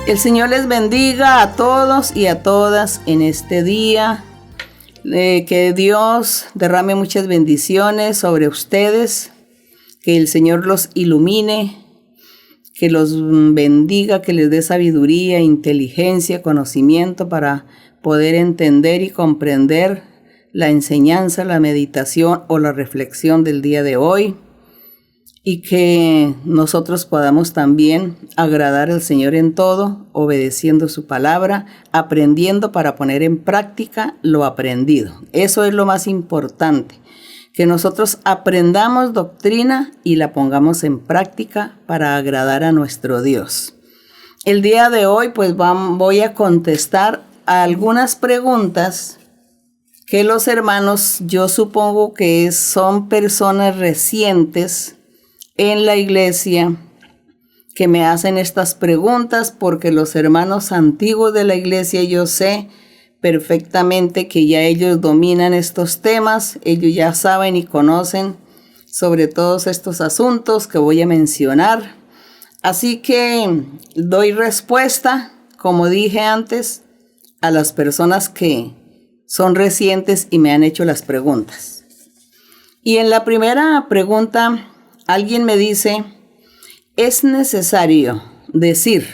El Señor les bendiga a todos y a todas en este día. Que Dios derrame muchas bendiciones sobre ustedes. Que el Señor los ilumine. Que los bendiga, que les dé sabiduría, inteligencia, conocimiento para poder entender y comprender la enseñanza, la meditación o la reflexión del día de hoy. Y que nosotros podamos también agradar al Señor en todo, obedeciendo su palabra, aprendiendo para poner en práctica lo aprendido. Eso es lo más importante, que nosotros aprendamos doctrina y la pongamos en práctica para agradar a nuestro Dios. El día de hoy pues voy a contestar a algunas preguntas que los hermanos, yo supongo que son personas recientes en la iglesia que me hacen estas preguntas, porque los hermanos antiguos de la iglesia yo sé perfectamente que ya ellos dominan estos temas, ellos ya saben y conocen sobre todos estos asuntos que voy a mencionar. Así que doy respuesta, como dije antes, a las personas que son recientes y me han hecho las preguntas. Y en la primera pregunta, alguien me dice, es necesario decir,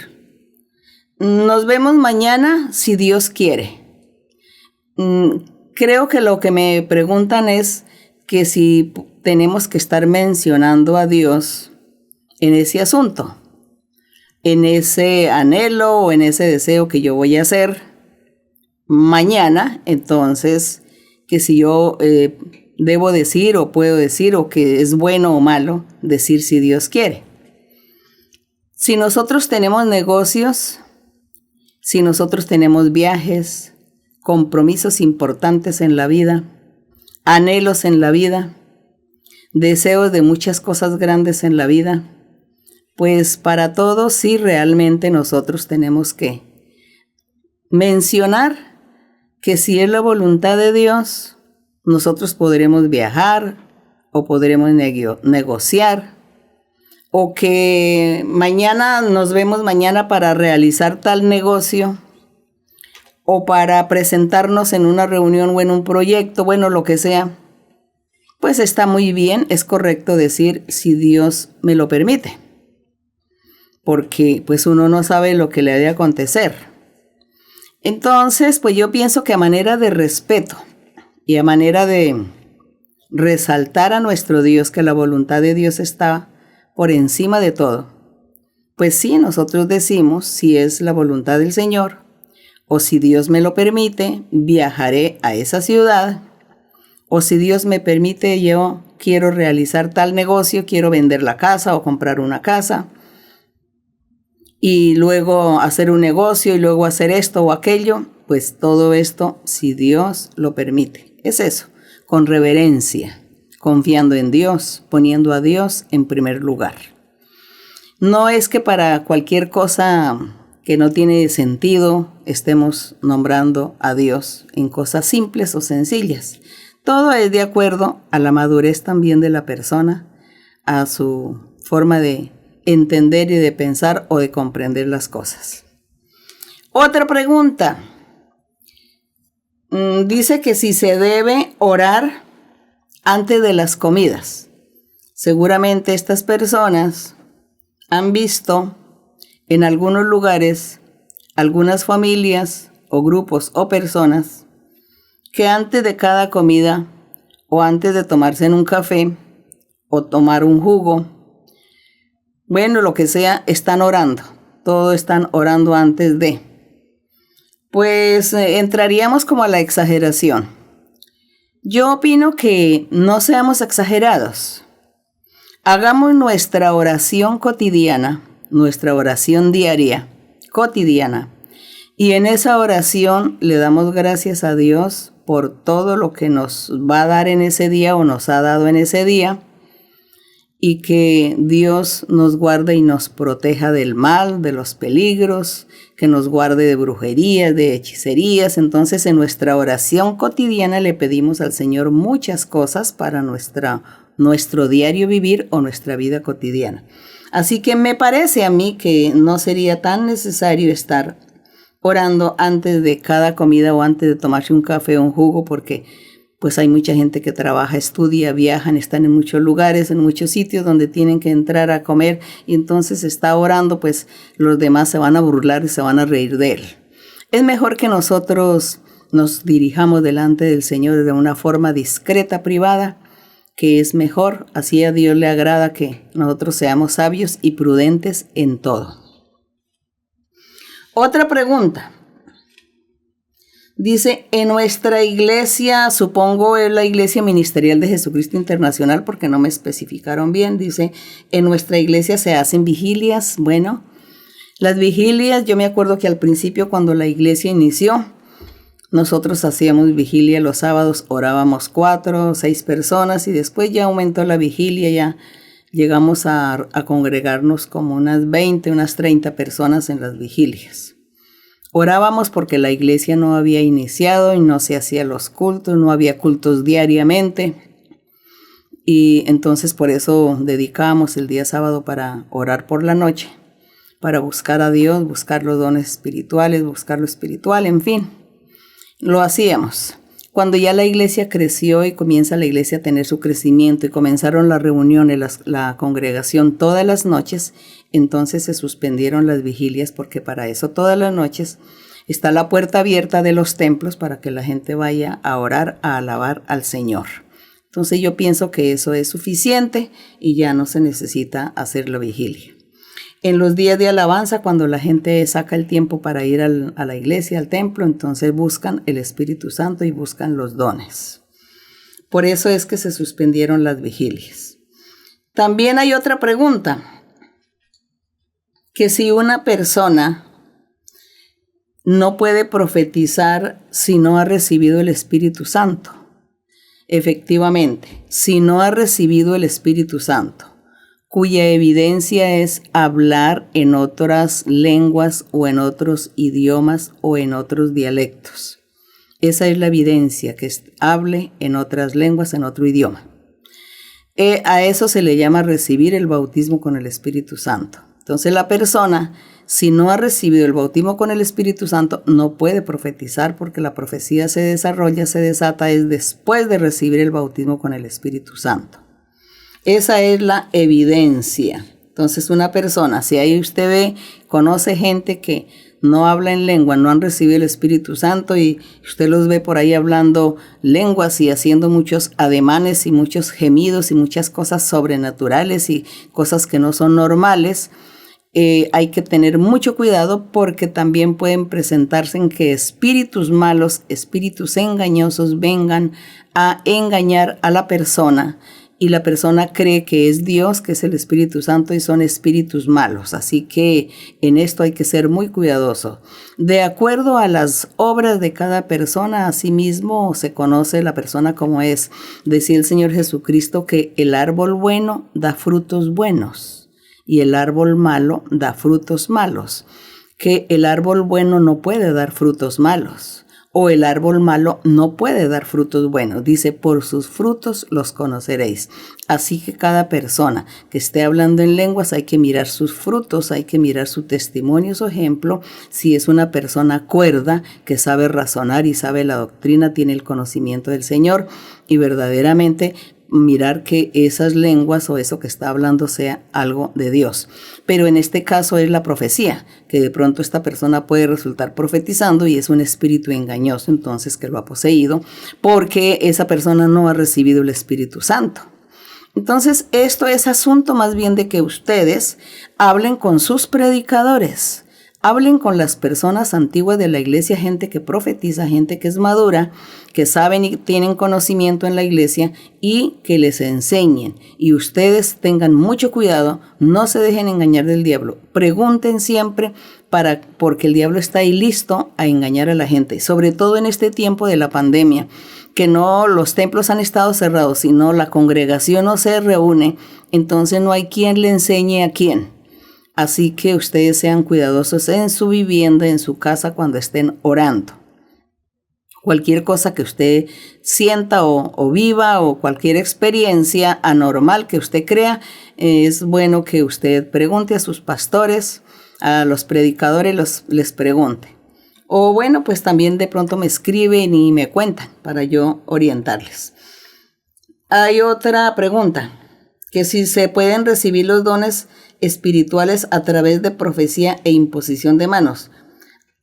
nos vemos mañana si Dios quiere. Creo que lo que me preguntan es que si tenemos que estar mencionando a Dios en ese asunto, en ese anhelo o en ese deseo que yo voy a hacer mañana. Entonces, que si yo debo decir o puedo decir, o que es bueno o malo decir si Dios quiere. Si nosotros tenemos negocios, si nosotros tenemos viajes, compromisos importantes en la vida, anhelos en la vida, deseos de muchas cosas grandes en la vida, pues para todos sí realmente nosotros tenemos que mencionar que si es la voluntad de Dios, nosotros podremos viajar o podremos negociar, o que mañana nos vemos mañana para realizar tal negocio o para presentarnos en una reunión o en un proyecto, bueno, lo que sea. Pues está muy bien, es correcto decir si Dios me lo permite, porque pues uno no sabe lo que le ha de acontecer. Entonces, pues yo pienso que a manera de respeto y a manera de resaltar a nuestro Dios, que la voluntad de Dios está por encima de todo, pues sí, nosotros decimos, si es la voluntad del Señor, o si Dios me lo permite, viajaré a esa ciudad, o si Dios me permite, yo quiero realizar tal negocio, quiero vender la casa o comprar una casa, y luego hacer un negocio, y luego hacer esto o aquello, pues todo esto, si Dios lo permite. Es eso, con reverencia, confiando en Dios, poniendo a Dios en primer lugar. No es que para cualquier cosa que no tiene sentido estemos nombrando a Dios en cosas simples o sencillas. Todo es de acuerdo a la madurez también de la persona, a su forma de entender y de pensar o de comprender las cosas. Otra pregunta. Dice que si se debe orar antes de las comidas. Seguramente estas personas han visto en algunos lugares, algunas familias o grupos o personas que antes de cada comida o antes de tomarse en un café o tomar un jugo, bueno, lo que sea, están orando. Todos están orando antes de. Pues entraríamos como a la exageración. Yo opino que no seamos exagerados. Hagamos nuestra oración cotidiana, nuestra oración diaria, cotidiana. Y en esa oración le damos gracias a Dios por todo lo que nos va a dar en ese día o nos ha dado en ese día. Y que Dios nos guarde y nos proteja del mal, de los peligros, que nos guarde de brujerías, de hechicerías. Entonces, en nuestra oración cotidiana le pedimos al Señor muchas cosas para nuestro diario vivir o nuestra vida cotidiana. Así que me parece a mí que no sería tan necesario estar orando antes de cada comida o antes de tomarse un café o un jugo, porque pues hay mucha gente que trabaja, estudia, viajan, están en muchos lugares, en muchos sitios donde tienen que entrar a comer, y entonces está orando, pues los demás se van a burlar y se van a reír de él. Es mejor que nosotros nos dirijamos delante del Señor de una forma discreta, privada, que es mejor. Así a Dios le agrada que nosotros seamos sabios y prudentes en todo. Otra pregunta. Dice, en nuestra iglesia, supongo es la Iglesia Ministerial de Jesucristo Internacional, porque no me especificaron bien, dice, en nuestra iglesia se hacen vigilias. Bueno, las vigilias, yo me acuerdo que al principio cuando la iglesia inició, nosotros hacíamos vigilia los sábados, orábamos 4 o 6 personas, y después ya aumentó la vigilia, ya llegamos a congregarnos como unas 20, unas 30 personas en las vigilias. Orábamos porque la iglesia no había iniciado y no se hacían los cultos, no había cultos diariamente. Y entonces por eso dedicábamos el día sábado para orar por la noche, para buscar a Dios, buscar los dones espirituales, buscar lo espiritual, en fin. Lo hacíamos. Cuando ya la iglesia creció y comienza la iglesia a tener su crecimiento y comenzaron las reuniones, la congregación todas las noches, entonces se suspendieron las vigilias, porque para eso todas las noches está la puerta abierta de los templos para que la gente vaya a orar, a alabar al Señor. Entonces yo pienso que eso es suficiente y ya no se necesita hacer la vigilia. En los días de alabanza, cuando la gente saca el tiempo para ir a la iglesia, al templo, entonces buscan el Espíritu Santo y buscan los dones. Por eso es que se suspendieron las vigilias. También hay otra pregunta, que si una persona no puede profetizar si no ha recibido el Espíritu Santo. Efectivamente, si no ha recibido el Espíritu Santo, cuya evidencia es hablar en otras lenguas o en otros idiomas o en otros dialectos. Esa es la evidencia, que hable en otras lenguas, en otro idioma. A eso se le llama recibir el bautismo con el Espíritu Santo. Entonces la persona, si no ha recibido el bautismo con el Espíritu Santo, no puede profetizar, porque la profecía se desarrolla, se desata es después de recibir el bautismo con el Espíritu Santo. Esa es la evidencia. Entonces una persona, si ahí usted ve, conoce gente que no habla en lengua, no han recibido el Espíritu Santo, y usted los ve por ahí hablando lenguas y haciendo muchos ademanes y muchos gemidos y muchas cosas sobrenaturales y cosas que no son normales, hay que tener mucho cuidado, porque también pueden presentarse en que espíritus malos, espíritus engañosos vengan a engañar a la persona, y la persona cree que es Dios, que es el Espíritu Santo, y son espíritus malos. Así que en esto hay que ser muy cuidadoso. De acuerdo a las obras de cada persona, asimismo se conoce la persona como es. Decía el Señor Jesucristo que el árbol bueno da frutos buenos y el árbol malo da frutos malos. Que el árbol bueno no puede dar frutos malos, o el árbol malo no puede dar frutos buenos. Dice, por sus frutos los conoceréis. Así que cada persona que esté hablando en lenguas hay que mirar sus frutos, hay que mirar su testimonio, su ejemplo. Si es una persona cuerda, que sabe razonar y sabe la doctrina, tiene el conocimiento del Señor, y verdaderamente mirar que esas lenguas o eso que está hablando sea algo de Dios. Pero en este caso es la profecía, que de pronto esta persona puede resultar profetizando y es un espíritu engañoso, entonces, que lo ha poseído, porque esa persona no ha recibido el Espíritu Santo. Entonces, esto es asunto más bien de que ustedes hablen con sus predicadores, hablen con las personas antiguas de la iglesia, gente que profetiza, gente que es madura, que saben y tienen conocimiento en la iglesia, y que les enseñen. Y ustedes tengan mucho cuidado, no se dejen engañar del diablo. Pregunten siempre, porque el diablo está ahí listo a engañar a la gente, sobre todo en este tiempo de la pandemia, que no los templos han estado cerrados, sino la congregación no se reúne, entonces no hay quien le enseñe a quién. Así que ustedes sean cuidadosos en su vivienda, en su casa, cuando estén orando. Cualquier cosa que usted sienta o viva o cualquier experiencia anormal que usted crea, es bueno que usted pregunte a sus pastores, a los predicadores, les pregunte. O bueno, pues también de pronto me escriben y me cuentan para yo orientarles. Hay otra pregunta, que si se pueden recibir los dones espirituales a través de profecía e imposición de manos.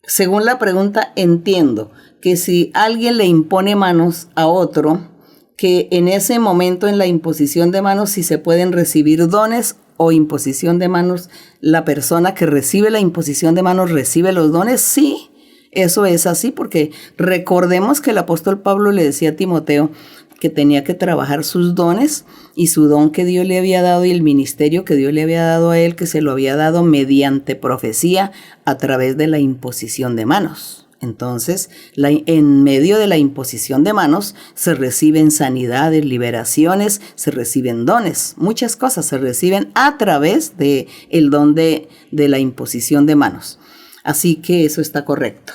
Según la pregunta, entiendo que si alguien le impone manos a otro, que en ese momento en la imposición de manos, si se pueden recibir dones o imposición de manos, la persona que recibe la imposición de manos recibe los dones. Sí, eso es así, porque recordemos que el apóstol Pablo le decía a Timoteo que tenía que trabajar sus dones y su don que Dios le había dado y el ministerio que Dios le había dado a él, que se lo había dado mediante profecía a través de la imposición de manos. Entonces, en medio de la imposición de manos se reciben sanidades, liberaciones, se reciben dones, muchas cosas se reciben a través de el don de la imposición de manos. Así que eso está correcto.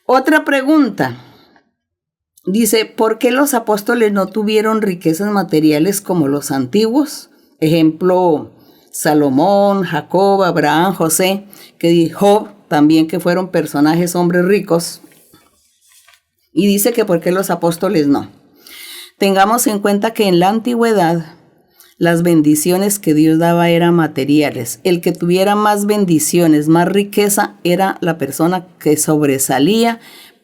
Otra pregunta. Dice, ¿por qué los apóstoles no tuvieron riquezas materiales como los antiguos? Ejemplo, Salomón, Jacob, Abraham, José, Job, también que fueron personajes, hombres ricos. Y dice que ¿por qué los apóstoles no? Tengamos en cuenta que en la antigüedad las bendiciones que Dios daba eran materiales. El que tuviera más bendiciones, más riqueza, era la persona que sobresalía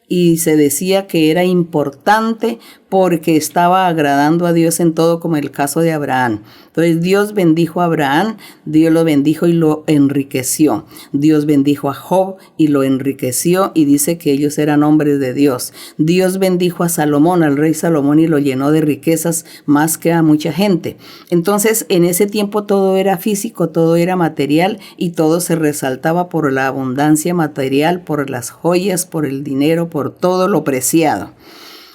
y se decía que era importante porque estaba agradando a Dios en todo, como el caso de Abraham. Entonces Dios bendijo a Abraham, Dios lo bendijo y lo enriqueció. Dios bendijo a Job y lo enriqueció y dice que ellos eran hombres de Dios. Dios bendijo a Salomón, al rey Salomón, y lo llenó de riquezas más que a mucha gente. Entonces en ese tiempo todo era físico, todo era material y todo se resaltaba por la abundancia material, por las joyas, por el dinero, por todo lo preciado.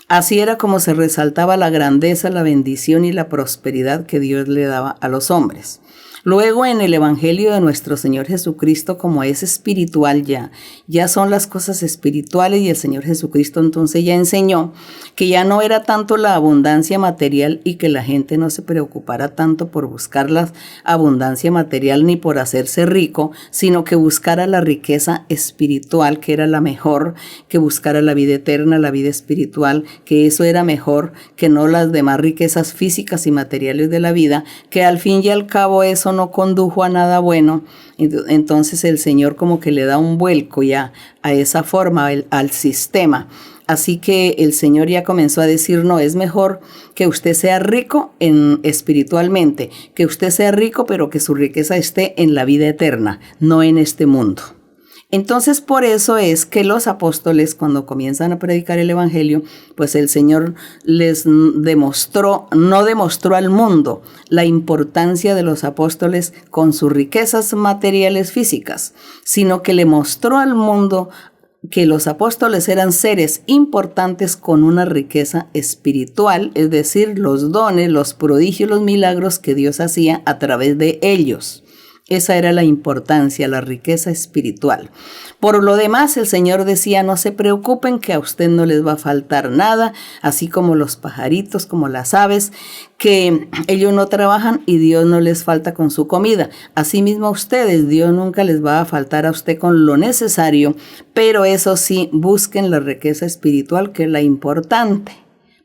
Así era como se resaltaba la grandeza, la bendición y la prosperidad que Dios le daba a los hombres. Luego en el Evangelio de nuestro Señor Jesucristo, como es espiritual ya son las cosas espirituales y el Señor Jesucristo entonces ya enseñó que ya no era tanto la abundancia material y que la gente no se preocupara tanto por buscar la abundancia material ni por hacerse rico, sino que buscara la riqueza espiritual, que era la mejor, que buscara la vida eterna, la vida espiritual, que eso era mejor que no las demás riquezas físicas y materiales de la vida, que al fin y al cabo eso no condujo a nada bueno. Entonces el Señor como que le da un vuelco ya a esa forma, al sistema. Así que el Señor ya comenzó a decir, no, es mejor que usted sea rico espiritualmente, que usted sea rico, pero que su riqueza esté en la vida eterna, no en este mundo. Entonces, por eso es que los apóstoles, cuando comienzan a predicar el Evangelio, pues el Señor les no demostró al mundo la importancia de los apóstoles con sus riquezas materiales físicas, sino que le mostró al mundo que los apóstoles eran seres importantes con una riqueza espiritual, es decir, los dones, los prodigios, los milagros que Dios hacía a través de ellos. Esa era la importancia, la riqueza espiritual. Por lo demás, el Señor decía, no se preocupen que a usted no les va a faltar nada, así como los pajaritos, como las aves, que ellos no trabajan y Dios no les falta con su comida. Asimismo a ustedes, Dios nunca les va a faltar a usted con lo necesario, pero eso sí, busquen la riqueza espiritual, que es la importante,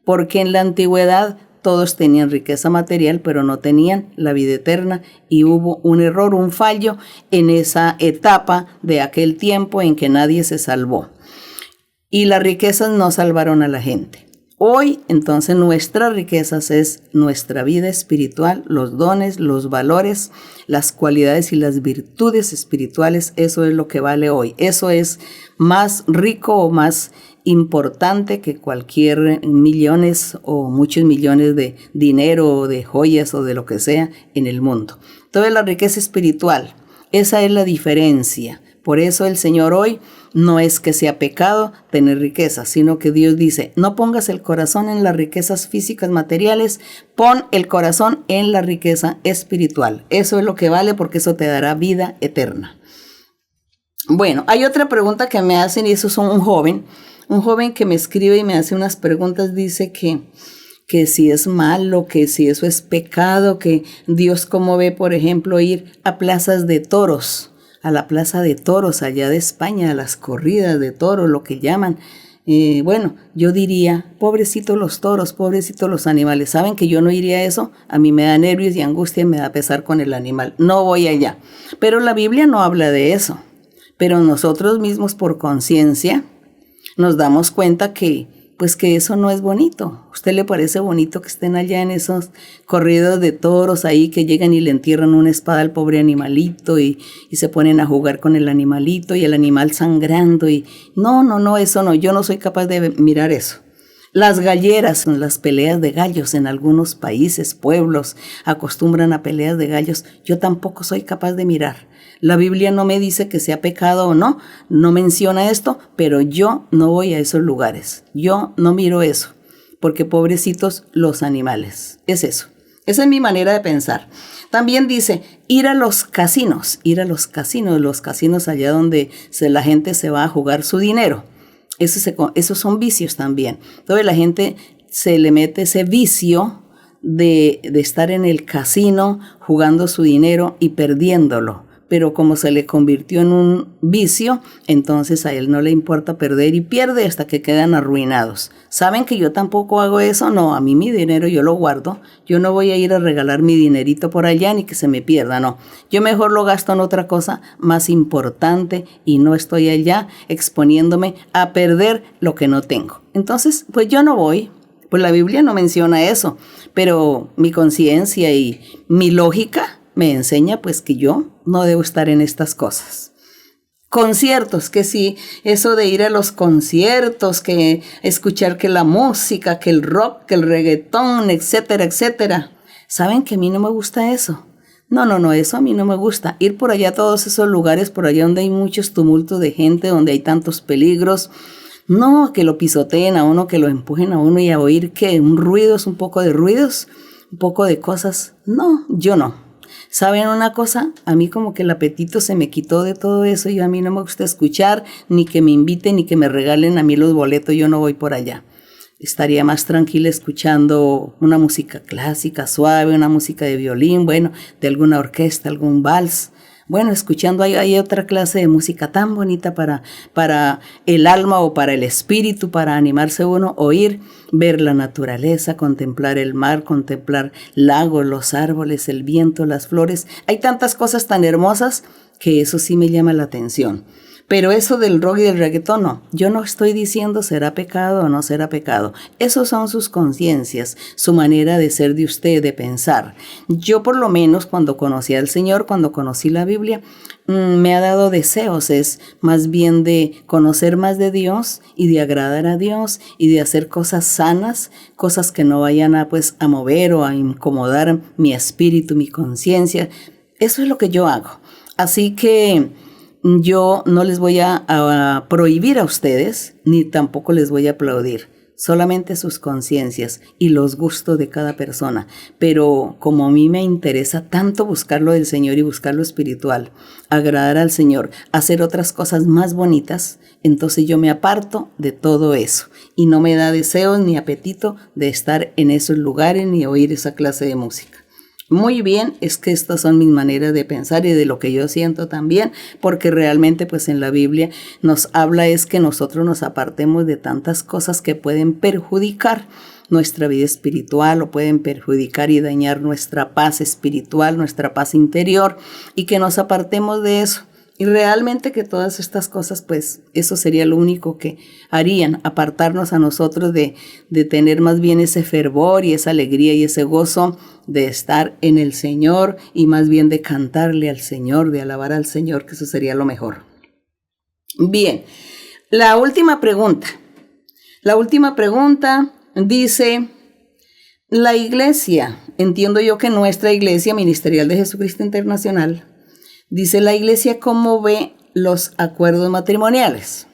porque en la antigüedad todos tenían riqueza material, pero no tenían la vida eterna y hubo un error, un fallo en esa etapa de aquel tiempo en que nadie se salvó. Y las riquezas no salvaron a la gente. Hoy, entonces, nuestras riquezas es nuestra vida espiritual, los dones, los valores, las cualidades y las virtudes espirituales. Eso es lo que vale hoy. Eso es más rico o más importante que cualquier millones o muchos millones de dinero o de joyas o de lo que sea en el mundo. Toda la riqueza espiritual, esa es la diferencia. Por eso el Señor hoy no es que sea pecado tener riqueza, sino que Dios dice, no pongas el corazón en las riquezas físicas materiales, pon el corazón en la riqueza espiritual. Eso es lo que vale, porque eso te dará vida eterna. Bueno, hay otra pregunta que me hacen y eso es un joven. un joven que me escribe y me hace unas preguntas, dice que si es malo, que si eso es pecado, que Dios cómo ve, por ejemplo, ir a plazas de toros, a la plaza de toros allá de España, a las corridas de toros, lo que llaman. Bueno, yo diría, pobrecitos los toros, pobrecitos los animales. ¿Saben que yo no iría a eso? A mí me da nervios y angustia y me da pesar con el animal. No voy allá. Pero la Biblia no habla de eso. Pero nosotros mismos por conciencia nos damos cuenta que eso no es bonito. ¿A usted le parece bonito que estén allá en esos corridos de toros ahí que llegan y le entierran una espada al pobre animalito y se ponen a jugar con el animalito y el animal sangrando? Y no, eso no, yo no soy capaz de mirar eso. Las galleras, las peleas de gallos en algunos países, pueblos, acostumbran a peleas de gallos. Yo tampoco soy capaz de mirar. La Biblia no me dice que sea pecado o no, no menciona esto, pero yo no voy a esos lugares. Yo no miro eso, porque pobrecitos los animales. Es eso. Esa es mi manera de pensar. También dice, ir a los casinos allá donde la gente se va a jugar su dinero. Esos son vicios también. Entonces la gente se le mete ese vicio de estar en el casino jugando su dinero y perdiéndolo. Pero como se le convirtió en un vicio, entonces a él no le importa perder y pierde hasta que quedan arruinados. ¿Saben que yo tampoco hago eso? No, a mí mi dinero yo lo guardo. Yo no voy a ir a regalar mi dinerito por allá ni que se me pierda, no. Yo mejor lo gasto en otra cosa más importante y no estoy allá exponiéndome a perder lo que no tengo. Entonces, pues yo no voy. Pues la Biblia no menciona eso, pero mi conciencia y mi lógica me enseña pues que yo no debo estar en estas cosas. Conciertos, que sí, eso de ir a los conciertos, que escuchar que la música, que el rock, que el reggaetón, etcétera, etcétera. ¿Saben que a mí no me gusta eso? No, eso a mí no me gusta. Ir por allá a todos esos lugares, por allá donde hay muchos tumultos de gente, donde hay tantos peligros. No, que lo pisoteen a uno, que lo empujen a uno y a oír que un poco de ruidos, un poco de cosas. No, yo no. ¿Saben una cosa? A mí como que el apetito se me quitó de todo eso y a mí no me gusta escuchar, ni que me inviten, ni que me regalen a mí los boletos, yo no voy por allá. Estaría más tranquila escuchando una música clásica, suave, una música de violín, bueno, de alguna orquesta, algún vals. Bueno, escuchando hay otra clase de música tan bonita para el alma o para el espíritu, para animarse uno, oír, ver la naturaleza, contemplar el mar, contemplar lagos, los árboles, el viento, las flores. Hay tantas cosas tan hermosas que eso sí me llama la atención. Pero eso del rock y del reggaetón no. Yo no estoy diciendo será pecado o no será pecado. Esos son sus conciencias, su manera de ser de usted, de pensar. Yo por lo menos cuando conocí al Señor, cuando conocí la Biblia, me ha dado deseos, es más bien de conocer más de Dios y de agradar a Dios y de hacer cosas sanas, cosas que no vayan a mover o a incomodar mi espíritu, mi conciencia. Eso es lo que yo hago. Así que yo no les voy a prohibir a ustedes, ni tampoco les voy a aplaudir, solamente sus conciencias y los gustos de cada persona. Pero como a mí me interesa tanto buscar lo del Señor y buscar lo espiritual, agradar al Señor, hacer otras cosas más bonitas, entonces yo me aparto de todo eso y no me da deseos ni apetito de estar en esos lugares ni oír esa clase de música. Muy bien, es que estas son mis maneras de pensar y de lo que yo siento también, porque realmente pues en la Biblia nos habla es que nosotros nos apartemos de tantas cosas que pueden perjudicar nuestra vida espiritual o pueden perjudicar y dañar nuestra paz espiritual, nuestra paz interior, y que nos apartemos de eso. Y realmente que todas estas cosas, pues eso sería lo único que harían, apartarnos a nosotros de tener más bien ese fervor y esa alegría y ese gozo de estar en el Señor y más bien de cantarle al Señor, de alabar al Señor, que eso sería lo mejor. Bien, la última pregunta dice, la iglesia, entiendo yo que nuestra iglesia ministerial de Jesucristo Internacional, dice la iglesia cómo ve los acuerdos matrimoniales.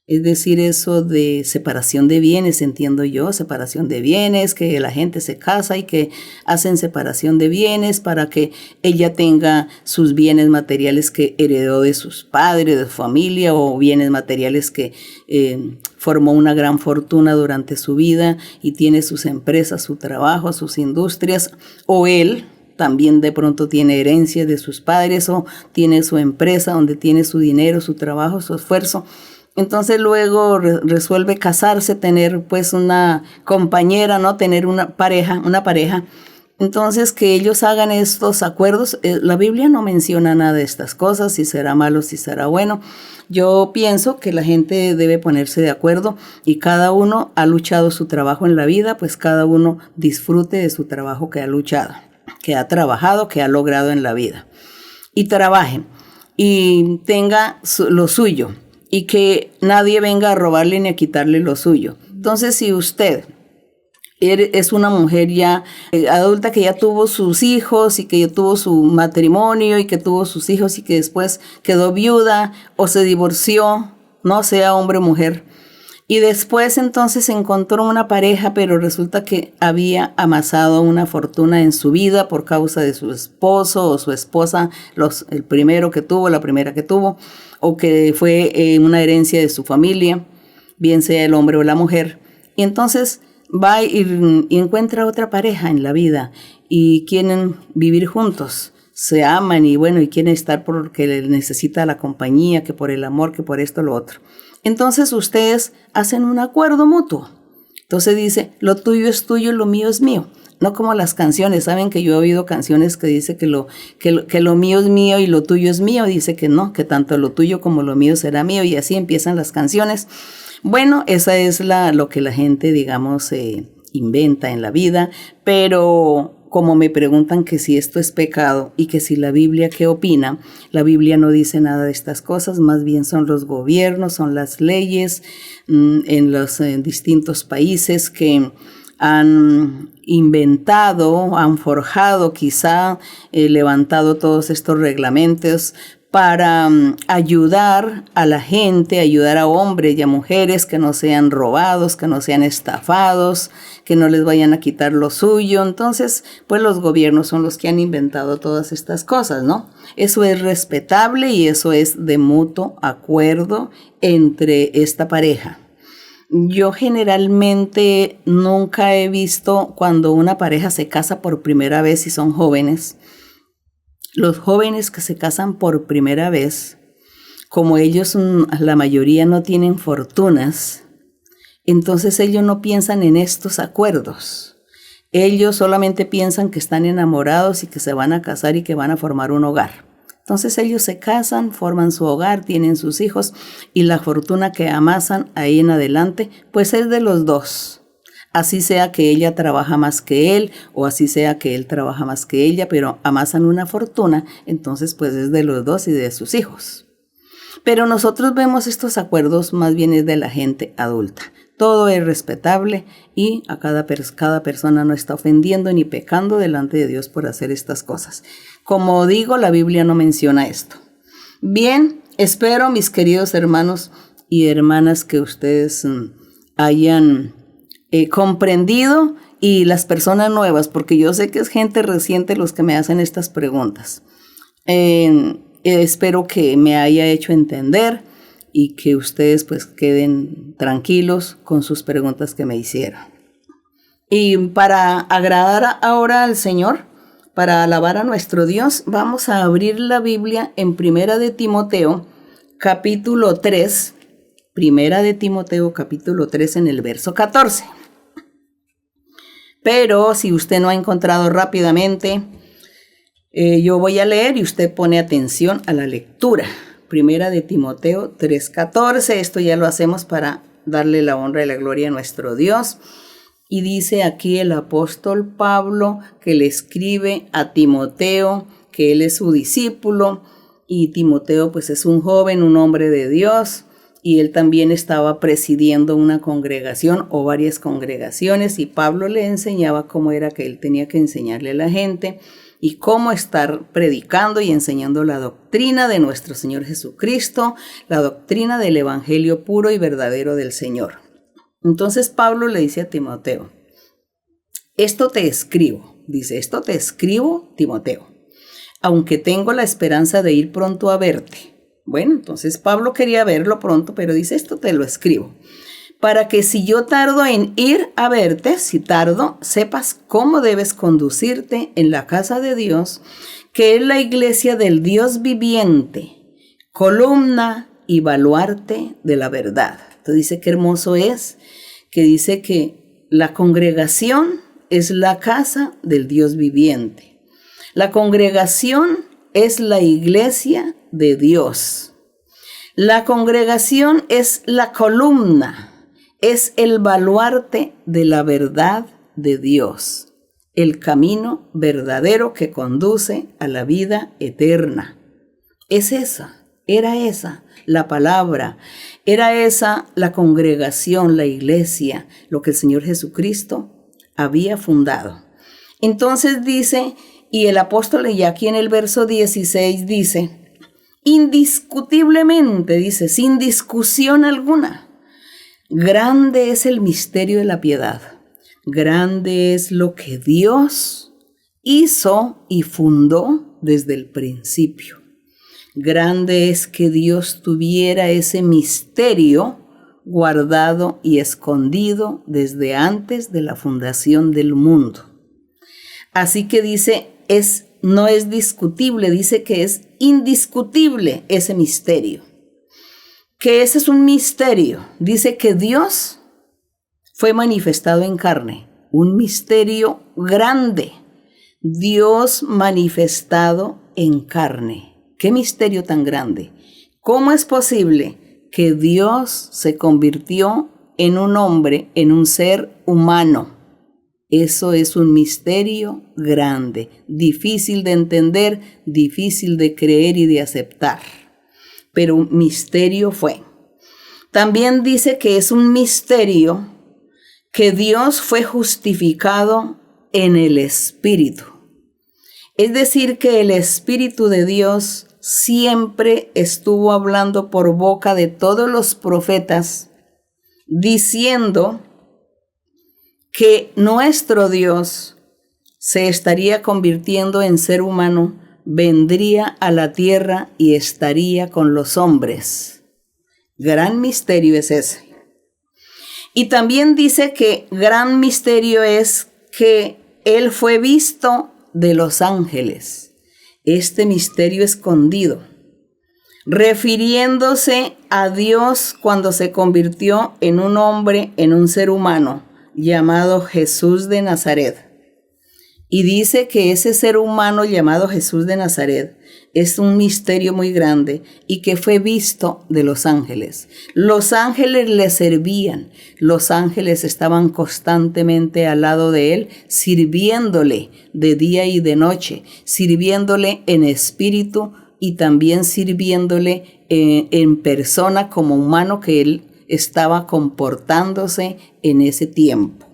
Es decir, eso de separación de bienes, entiendo yo, separación de bienes, que la gente se casa y que hacen separación de bienes para que ella tenga sus bienes materiales que heredó de sus padres, de su familia, o bienes materiales que formó una gran fortuna durante su vida y tiene sus empresas, su trabajo, sus industrias, o él también de pronto tiene herencia de sus padres o tiene su empresa donde tiene su dinero, su trabajo, su esfuerzo. Entonces luego resuelve casarse, tener pues una compañera, ¿no? Tener una pareja. Entonces que ellos hagan estos acuerdos. La Biblia no menciona nada de estas cosas, si será malo, si será bueno. Yo pienso que la gente debe ponerse de acuerdo y cada uno ha luchado su trabajo en la vida, pues cada uno disfrute de su trabajo que ha luchado, que ha trabajado, que ha logrado en la vida. Y trabaje y tenga lo suyo y que nadie venga a robarle ni a quitarle lo suyo. Entonces, si usted es una mujer ya adulta que ya tuvo sus hijos y que ya tuvo su matrimonio y que tuvo sus hijos y que después quedó viuda o se divorció, no sea hombre o mujer, y después entonces encontró una pareja, pero resulta que había amasado una fortuna en su vida por causa de su esposo o su esposa, el primero que tuvo, la primera que tuvo, o que fue una herencia de su familia, bien sea el hombre o la mujer. Y entonces va y encuentra otra pareja en la vida y quieren vivir juntos. Se aman y bueno, y quieren estar porque necesita la compañía, que por el amor, que por esto, lo otro. Entonces ustedes hacen un acuerdo mutuo. Entonces dice, lo tuyo es tuyo, lo mío es mío. No como las canciones, saben que yo he oído canciones que dice que lo mío es mío y lo tuyo es mío. Dice que no, que tanto lo tuyo como lo mío será mío, y así empiezan las canciones. Bueno, esa es lo que la gente, digamos, inventa en la vida, pero como me preguntan que si esto es pecado y que si la Biblia qué opina, la Biblia no dice nada de estas cosas, más bien son los gobiernos, son las leyes en los distintos países que han inventado, han forjado, quizá levantado todos estos reglamentos para ayudar a la gente, ayudar a hombres y a mujeres que no sean robados, que no sean estafados, que no les vayan a quitar lo suyo. Entonces, pues los gobiernos son los que han inventado todas estas cosas, ¿no? Eso es respetable y eso es de mutuo acuerdo entre esta pareja. Yo generalmente nunca he visto cuando una pareja se casa por primera vez y son jóvenes. Los jóvenes que se casan por primera vez, como ellos la mayoría no tienen fortunas, entonces ellos no piensan en estos acuerdos. Ellos solamente piensan que están enamorados y que se van a casar y que van a formar un hogar. Entonces ellos se casan, forman su hogar, tienen sus hijos y la fortuna que amasan ahí en adelante, pues es de los dos. Así sea que ella trabaja más que él o así sea que él trabaja más que ella, pero amasan una fortuna, entonces pues es de los dos y de sus hijos. Pero nosotros vemos estos acuerdos más bien es de la gente adulta. Todo es respetable y a cada persona no está ofendiendo ni pecando delante de Dios por hacer estas cosas. Como digo, la Biblia no menciona esto. Bien, espero, mis queridos hermanos y hermanas, que ustedes hayan comprendido, y las personas nuevas, porque yo sé que es gente reciente los que me hacen estas preguntas. Espero que me haya hecho entender y que ustedes pues queden tranquilos con sus preguntas que me hicieron. Y para agradar ahora al Señor, para alabar a nuestro Dios, vamos a abrir la Biblia en Primera de Timoteo, capítulo 3, Primera de Timoteo, capítulo 3, en el verso 14. Pero si usted no ha encontrado rápidamente, yo voy a leer y usted pone atención a la lectura. Primera de Timoteo 3:14. Esto ya lo hacemos para darle la honra y la gloria a nuestro Dios. Y dice aquí el apóstol Pablo que le escribe a Timoteo, que él es su discípulo, y Timoteo pues es un joven, un hombre de Dios, y él también estaba presidiendo una congregación o varias congregaciones, y Pablo le enseñaba cómo era que él tenía que enseñarle a la gente y cómo estar predicando y enseñando la doctrina de nuestro Señor Jesucristo, la doctrina del evangelio puro y verdadero del Señor. Entonces Pablo le dice a Timoteo, esto te escribo, Timoteo, aunque tengo la esperanza de ir pronto a verte. Bueno, entonces Pablo quería verlo pronto, pero dice, esto te lo escribo, para que si yo tardo en ir a verte, si tardo, sepas cómo debes conducirte en la casa de Dios, que es la iglesia del Dios viviente, columna y baluarte de la verdad. Entonces dice qué hermoso es, que dice que la congregación es la casa del Dios viviente. La congregación es la iglesia de Dios. La congregación es la columna, es el baluarte de la verdad de Dios, el camino verdadero que conduce a la vida eterna. Es esa, era esa la palabra, era esa la congregación, la iglesia, lo que el Señor Jesucristo había fundado. Entonces dice, y el apóstol ya aquí en el verso 16 dice, indiscutiblemente, dice, sin discusión alguna, grande es el misterio de la piedad, grande es lo que Dios hizo y fundó desde el principio. Grande es que Dios tuviera ese misterio guardado y escondido desde antes de la fundación del mundo. Así que dice, no es discutible, dice que es indiscutible ese misterio. Que ese es un misterio. Dice que Dios fue manifestado en carne, un misterio grande. Dios manifestado en carne. ¡Qué misterio tan grande! ¿Cómo es posible que Dios se convirtió en un hombre, en un ser humano? Eso es un misterio grande, difícil de entender, difícil de creer y de aceptar. Pero un misterio fue. También dice que es un misterio que Dios fue justificado en el Espíritu. Es decir, que el Espíritu de Dios siempre estuvo hablando por boca de todos los profetas, diciendo que nuestro Dios se estaría convirtiendo en ser humano, vendría a la tierra y estaría con los hombres. Gran misterio es ese. Y también dice que gran misterio es que Él fue visto de los ángeles. Este misterio escondido, refiriéndose a Dios cuando se convirtió en un hombre, en un ser humano, llamado Jesús de Nazaret. Y dice que ese ser humano llamado Jesús de Nazaret es un misterio muy grande y que fue visto de los ángeles. Los ángeles le servían, los ángeles estaban constantemente al lado de él, sirviéndole de día y de noche, sirviéndole en espíritu y también sirviéndole en persona como humano que él estaba comportándose en ese tiempo.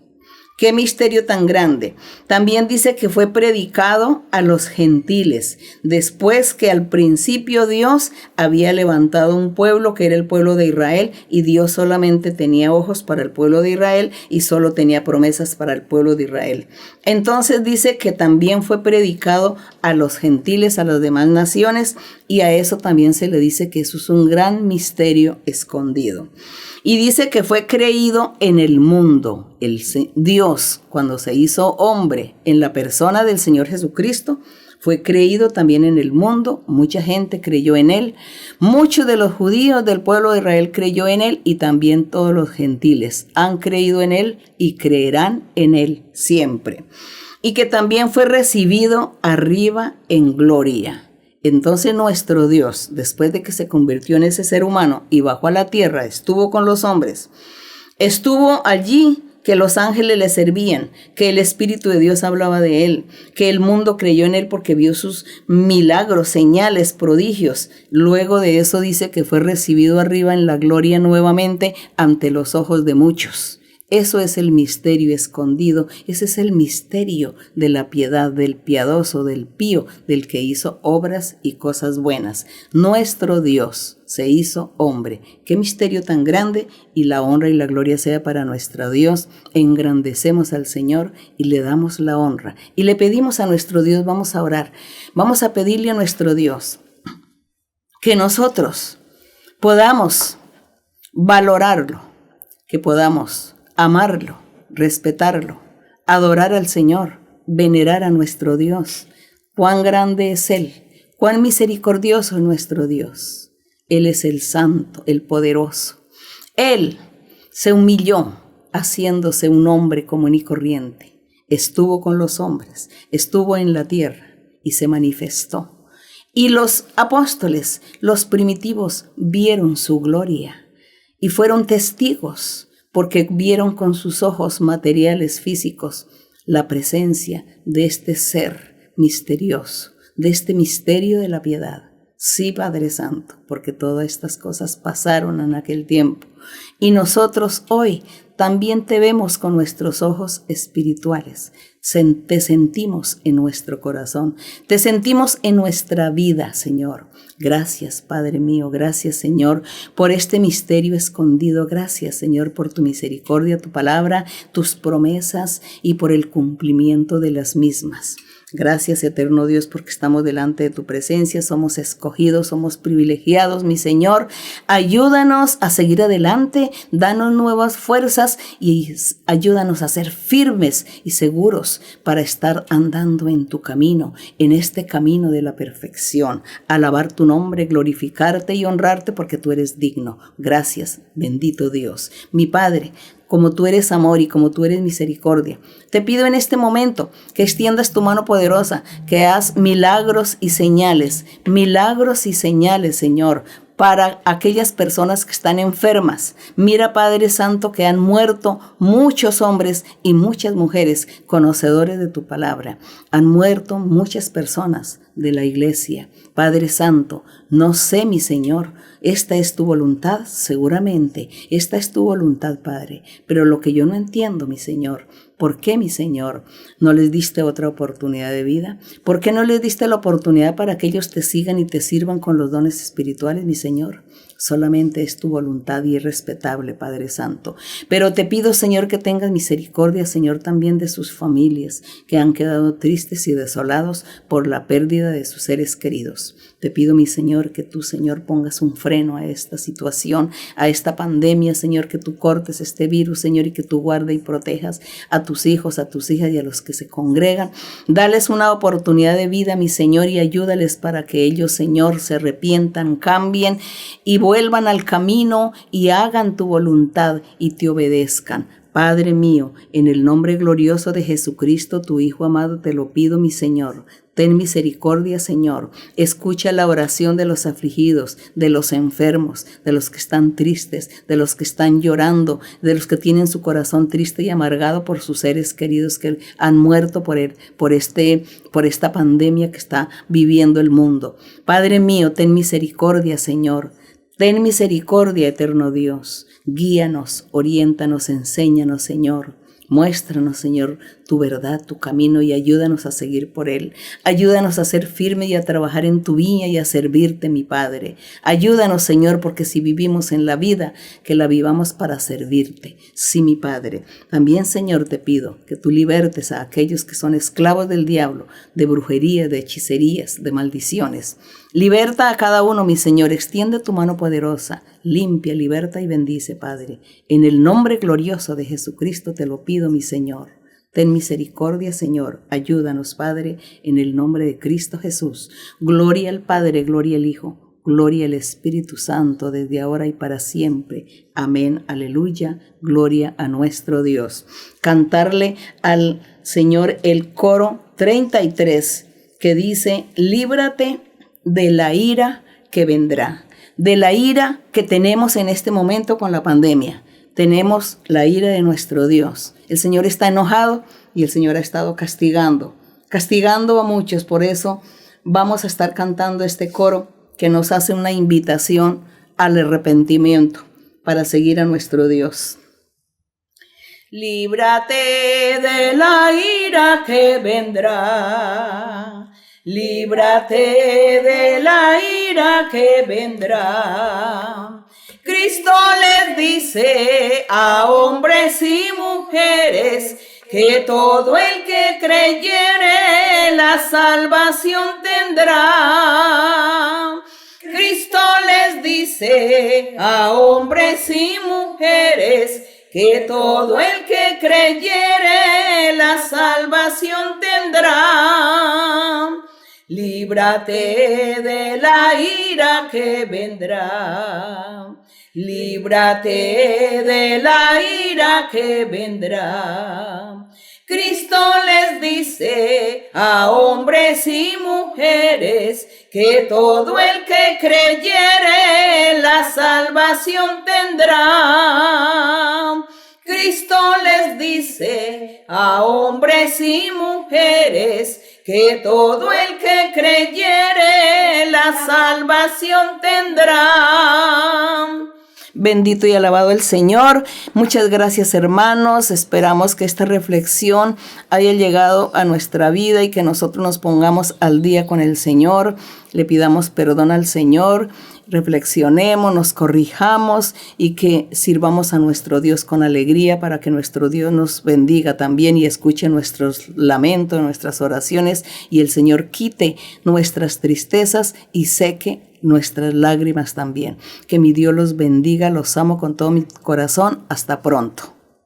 ¡Qué misterio tan grande! También dice que fue predicado a los gentiles, después que al principio Dios había levantado un pueblo que era el pueblo de Israel, y Dios solamente tenía ojos para el pueblo de Israel y solo tenía promesas para el pueblo de Israel. Entonces dice que también fue predicado a los gentiles, a las demás naciones, y a eso también se le dice que eso es un gran misterio escondido. Y dice que fue creído en el mundo. Dios, cuando se hizo hombre en la persona del Señor Jesucristo, fue creído también en el mundo. Mucha gente creyó en él. Muchos de los judíos del pueblo de Israel creyó en él, y también todos los gentiles han creído en él y creerán en él siempre. Y que también fue recibido arriba en gloria. Entonces nuestro Dios, después de que se convirtió en ese ser humano y bajó a la tierra, estuvo con los hombres, estuvo allí, que los ángeles le servían, que el Espíritu de Dios hablaba de él, que el mundo creyó en él porque vio sus milagros, señales, prodigios. Luego de eso dice que fue recibido arriba en la gloria nuevamente ante los ojos de muchos. Eso es el misterio escondido, ese es el misterio de la piedad, del piadoso, del pío, del que hizo obras y cosas buenas. Nuestro Dios se hizo hombre. Qué misterio tan grande, y la honra y la gloria sea para nuestro Dios. Engrandecemos al Señor y le damos la honra. Y le pedimos a nuestro Dios, vamos a orar, vamos a pedirle a nuestro Dios que nosotros podamos valorarlo, que podamos amarlo, respetarlo, adorar al Señor, venerar a nuestro Dios. Cuán grande es Él, cuán misericordioso es nuestro Dios. Él es el Santo, el Poderoso. Él se humilló haciéndose un hombre común y corriente. Estuvo con los hombres, estuvo en la tierra y se manifestó. Y los apóstoles, los primitivos, vieron su gloria y fueron testigos porque vieron con sus ojos materiales físicos la presencia de este ser misterioso, de este misterio de la piedad. Sí, Padre Santo, porque todas estas cosas pasaron en aquel tiempo. Y nosotros hoy también te vemos con nuestros ojos espirituales. Te sentimos en nuestro corazón, te sentimos en nuestra vida, Señor. Gracias, Padre mío, gracias, Señor, por este misterio escondido. Gracias, Señor, por tu misericordia, tu palabra, tus promesas y por el cumplimiento de las mismas. Gracias, eterno Dios, porque estamos delante de tu presencia, somos escogidos, somos privilegiados, mi Señor. Ayúdanos a seguir adelante, danos nuevas fuerzas y ayúdanos a ser firmes y seguros para estar andando en tu camino, en este camino de la perfección. Alabar tu nombre, glorificarte y honrarte porque tú eres digno. Gracias, bendito Dios. Mi Padre, como tú eres amor y como tú eres misericordia, te pido en este momento que extiendas tu mano poderosa, que hagas milagros y señales, Señor, para aquellas personas que están enfermas. Mira, Padre Santo, que han muerto muchos hombres y muchas mujeres conocedores de tu palabra. Han muerto muchas personas de la iglesia. Padre Santo, no sé, mi Señor, esta es tu voluntad, seguramente, esta es tu voluntad, Padre, pero lo que yo no entiendo, mi Señor, ¿por qué, mi Señor, no les diste otra oportunidad de vida? ¿Por qué no les diste la oportunidad para que ellos te sigan y te sirvan con los dones espirituales, mi Señor? Solamente es tu voluntad y es respetable, Padre Santo. Pero te pido, Señor, que tengas misericordia, Señor, también de sus familias que han quedado tristes y desolados por la pérdida de sus seres queridos. Te pido, mi Señor, que tú, Señor, pongas un freno a esta situación, a esta pandemia, Señor, que tú cortes este virus, Señor, y que tú guardes y protejas a tus hijos, a tus hijas y a los que se congregan. Dales una oportunidad de vida, mi Señor, y ayúdales para que ellos, Señor, se arrepientan, cambien y vuelvan al camino y hagan tu voluntad y te obedezcan. Padre mío, en el nombre glorioso de Jesucristo, tu Hijo amado, te lo pido, mi Señor. Ten misericordia, Señor. Escucha la oración de los afligidos, de los enfermos, de los que están tristes, de los que están llorando, de los que tienen su corazón triste y amargado por sus seres queridos que han muerto por esta pandemia que está viviendo el mundo. Padre mío, ten misericordia, Señor. Ten misericordia, eterno Dios. Guíanos, oriéntanos, enséñanos, Señor. Muéstranos, Señor, tu verdad, tu camino y ayúdanos a seguir por él. Ayúdanos a ser firmes y a trabajar en tu viña y a servirte, mi Padre. Ayúdanos, Señor, porque si vivimos en la vida, que la vivamos para servirte. Sí, mi Padre. También, Señor, te pido que tú libertes a aquellos que son esclavos del diablo, de brujería, de hechicerías, de maldiciones. Liberta a cada uno, mi Señor. Extiende tu mano poderosa. Limpia, liberta y bendice, Padre. En el nombre glorioso de Jesucristo te lo pido, mi Señor. Ten misericordia, Señor. Ayúdanos, Padre, en el nombre de Cristo Jesús. Gloria al Padre, gloria al Hijo, gloria al Espíritu Santo, desde ahora y para siempre. Amén, aleluya, gloria a nuestro Dios. Cantarle al Señor el coro 33, que dice, líbrate de la ira que vendrá. De la ira que tenemos en este momento con la pandemia. Tenemos la ira de nuestro Dios. El Señor está enojado y el Señor ha estado castigando a muchos. Por eso vamos a estar cantando este coro que nos hace una invitación al arrepentimiento para seguir a nuestro Dios. Líbrate de la ira que vendrá. Líbrate de la ira que vendrá. Cristo les dice a hombres y mujeres que todo el que creyere la salvación tendrá. Cristo les dice a hombres y mujeres que todo el que creyere la salvación tendrá. Líbrate de la ira que vendrá. Líbrate de la ira que vendrá. Cristo les dice a hombres y mujeres que todo el que creyere la salvación tendrá. Cristo les dice a hombres y mujeres que todo el que creyere la salvación tendrá. Bendito y alabado el Señor. Muchas gracias, hermanos. Esperamos que esta reflexión haya llegado a nuestra vida y que nosotros nos pongamos al día con el Señor. Le pidamos perdón al Señor, reflexionemos, nos corrijamos y que sirvamos a nuestro Dios con alegría para que nuestro Dios nos bendiga también y escuche nuestros lamentos, nuestras oraciones, y el Señor quite nuestras tristezas y seque nuestras lágrimas también. Que mi Dios los bendiga, los amo con todo mi corazón. Hasta pronto.